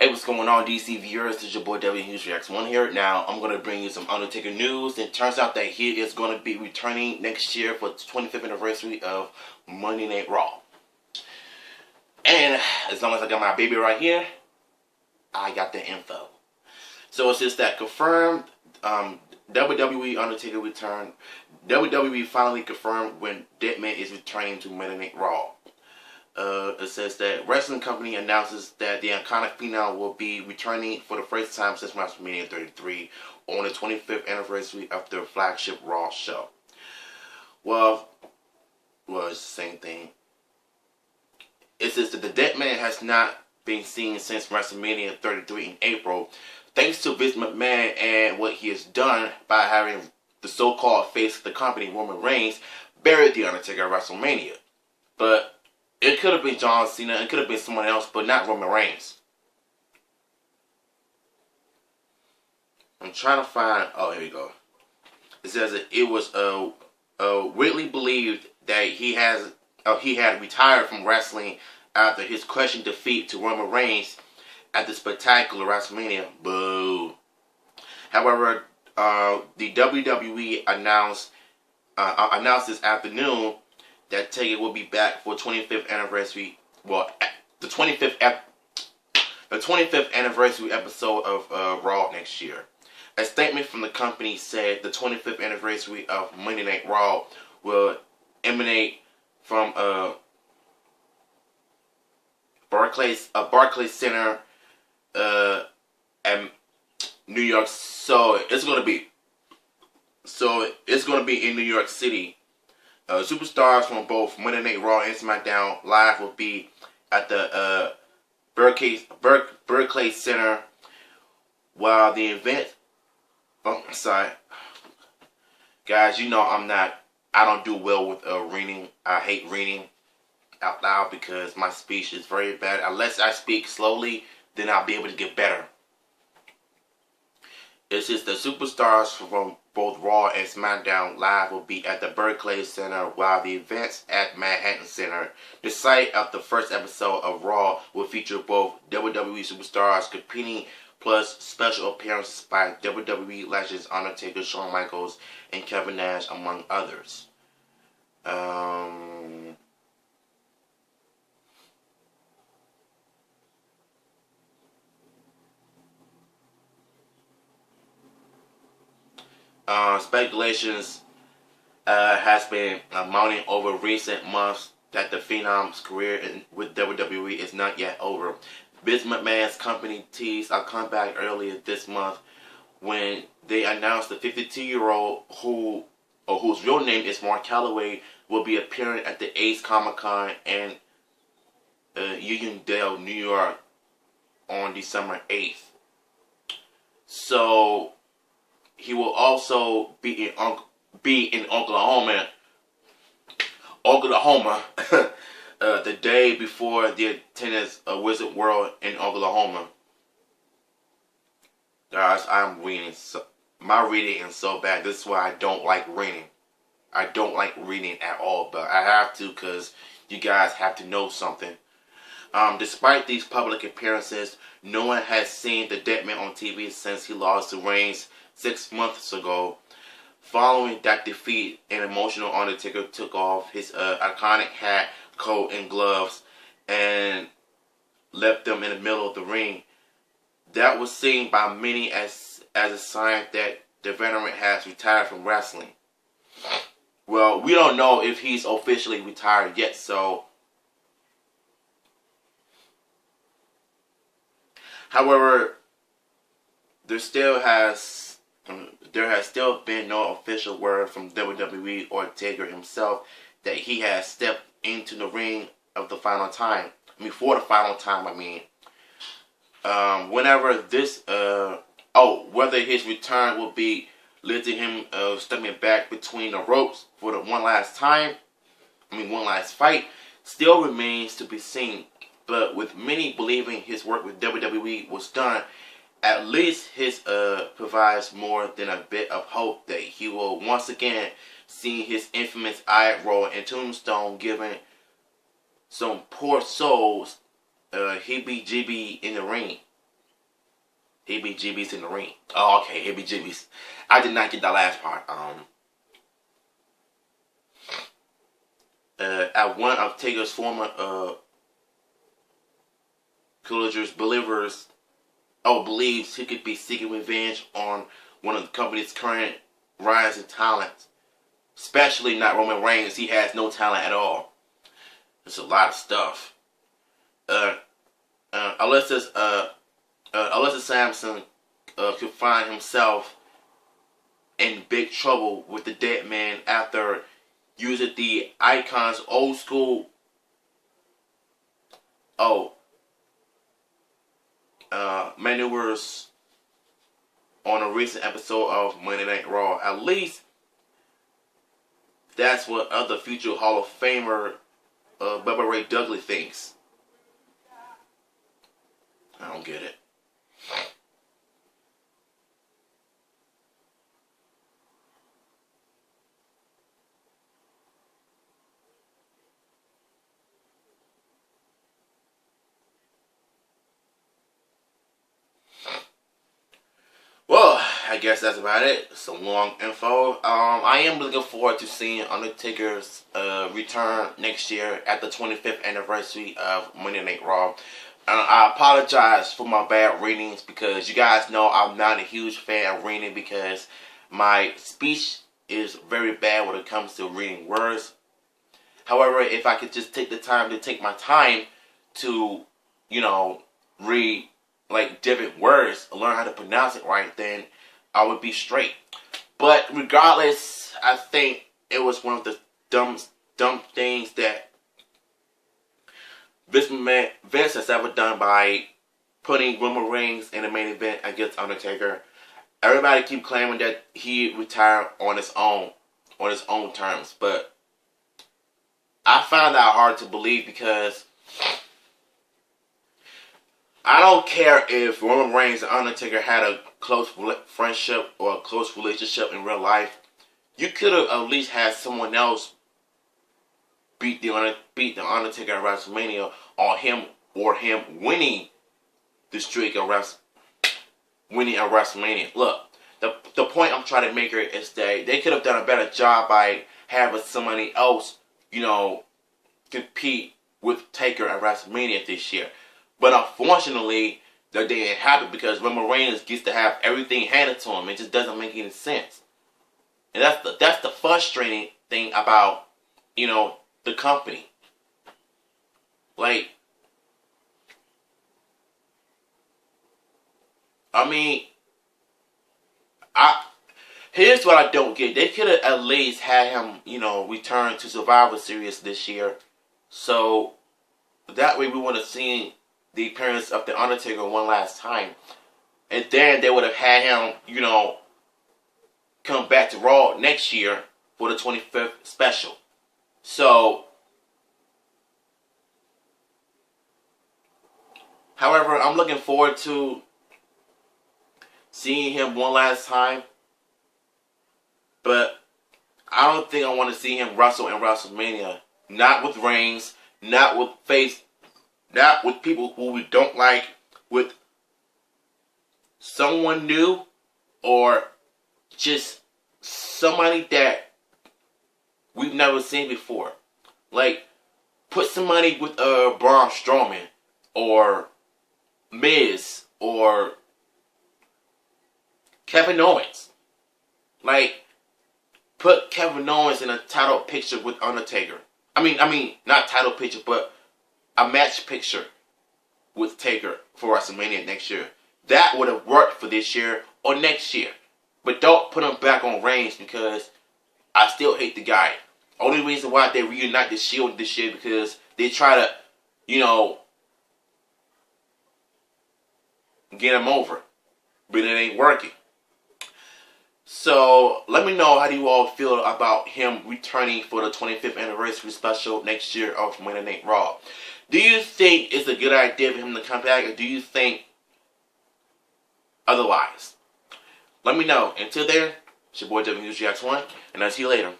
Hey, what's going on, DC viewers? This is your boy W Hughes Reacts 1 here. Now, I'm going to bring you some Undertaker news. It turns out that he is going to be returning next year for the 25th anniversary of Monday Night Raw. And as long as I got my baby right here, I got the info. So it's just that confirmed WWE Undertaker Return. WWE finally confirmed when Deadman is returning to Monday Night Raw. It says that wrestling company announces that the iconic phenom will be returning for the first time since WrestleMania 33 on the 25th anniversary of their flagship Raw show. Well, it's the same thing. It says that the Deadman has not been seen since WrestleMania 33 in April, thanks to Vince McMahon and what he has done by having the so-called face of the company, Roman Reigns, buried the Undertaker at WrestleMania. But it could have been John Cena, it could have been someone else, but not Roman Reigns. I'm trying to find, oh, here we go. It says that it was widely believed that he had retired from wrestling after his crushing defeat to Roman Reigns at the spectacular WrestleMania. Boo. However, the WWE announced this afternoon that Taker will be back for 25th anniversary. Well, the 25th anniversary episode of Raw next year. A statement from the company said the 25th anniversary of Monday Night Raw will emanate from Barclays Center at New York. So it's gonna be in New York City. Superstars from both Monday Night Raw and SmackDown Live will be at the Barclays Center while the event. Oh, sorry, guys. You know I don't do well with reading. I hate reading out loud because my speech is very bad. Unless I speak slowly, then I'll be able to get better. It's just the superstars from both Raw and SmackDown Live will be at the Barclays Center while the events at Manhattan Center. The site of the first episode of Raw will feature both WWE superstars competing plus special appearances by WWE legends Undertaker, Shawn Michaels, and Kevin Nash, among others. Speculations has been mounting over recent months that the Phenom's career with WWE is not yet over. Vince McMahon's company teased a comeback earlier this month when they announced the 52-year-old whose real name is Mark Calloway will be appearing at the Ace Comic-Con in Uniondale, New York on December 8th. So he will also be in Oklahoma the day before the attendance of Wizard World in Oklahoma. Guys, my reading is so bad. This is why I don't like reading. I don't like reading at all, but I have to because you guys have to know something. Despite these public appearances, no one has seen the Deadman on TV since he lost to Reigns 6 months ago. Following that defeat, an emotional Undertaker took off his iconic hat, coat, and gloves and left them in the middle of the ring. That was seen by many as a sign that the veteran has retired from wrestling. Well, we don't know if he's officially retired yet, so. However, there has still been no official word from WWE or Taker himself that he has stepped into the ring of the final time. For the final time, whenever this, whether his return will be leading him stepping back between the ropes for the one last fight, still remains to be seen. But with many believing his work with WWE was done, at least his provides more than a bit of hope that he will once again see his infamous eye roll and tombstone, giving some poor souls heebie-jeebie in the ring. heebie-jeebies in the ring. Oh, okay, heebie-jeebies. I did not get that last part. At one of Taker's former collegers, believes he could be seeking revenge on one of the company's current rising talents, especially not Roman Reigns. He has no talent at all. It's a lot of stuff. Alyssa Sampson could find himself in big trouble with the dead man after using the Icon's old school maneuvers on a recent episode of Monday Night Raw. At least that's what other future Hall of Famer Bubba Ray Dudley thinks. I don't get it. Well, I guess that's about it. Some long info. I am looking forward to seeing Undertaker's return next year at the 25th anniversary of Monday Night Raw. I apologize for my bad readings because you guys know I'm not a huge fan of reading because my speech is very bad when it comes to reading words. However, if I could just take the time to take my time to, read like different words, learn how to pronounce it right, then I would be straight. But regardless, I think it was one of the dumb things that Vince has ever done by putting Roman Reigns in the main event against Undertaker. Everybody keep claiming that he retired on his own terms, but I found that hard to believe because I don't care if Roman Reigns and Undertaker had a close friendship or a close relationship in real life. You could have at least had someone else beat the Undertaker at WrestleMania, or him winning the streak of winning at WrestleMania. Look, the point I'm trying to make here is that they could have done a better job by having somebody else, compete with Taker at WrestleMania this year. But unfortunately, that didn't happen because Roman Reigns gets to have everything handed to him. It just doesn't make any sense. And that's the frustrating thing about, the company. Like, here's what I don't get. They could have at least had him, return to Survivor Series this year. So that way we would have seen the appearance of The Undertaker one last time. And then they would have had him, come back to Raw next year for the 25th special. So, however, I'm looking forward to seeing him one last time. But I don't think I want to see him wrestle in WrestleMania. Not with Reigns, not with people who we don't like, with someone new, or just somebody that we've never seen before. Like, put somebody with Braun Strowman, or Miz, or Kevin Owens. Like, put Kevin Owens in a title picture with Undertaker. I mean, not title picture, but a match picture with Taker for WrestleMania next year. That would have worked for this year or next year. But don't put him back on Reigns because I still hate the guy. Only reason why they reunite the Shield this year because they try to, get him over. But it ain't working. So, let me know how do you all feel about him returning for the 25th anniversary special next year of Monday Night Raw. Do you think it's a good idea for him to come back, or do you think otherwise? Let me know. Until then, it's your boy WGX1, and I'll see you later.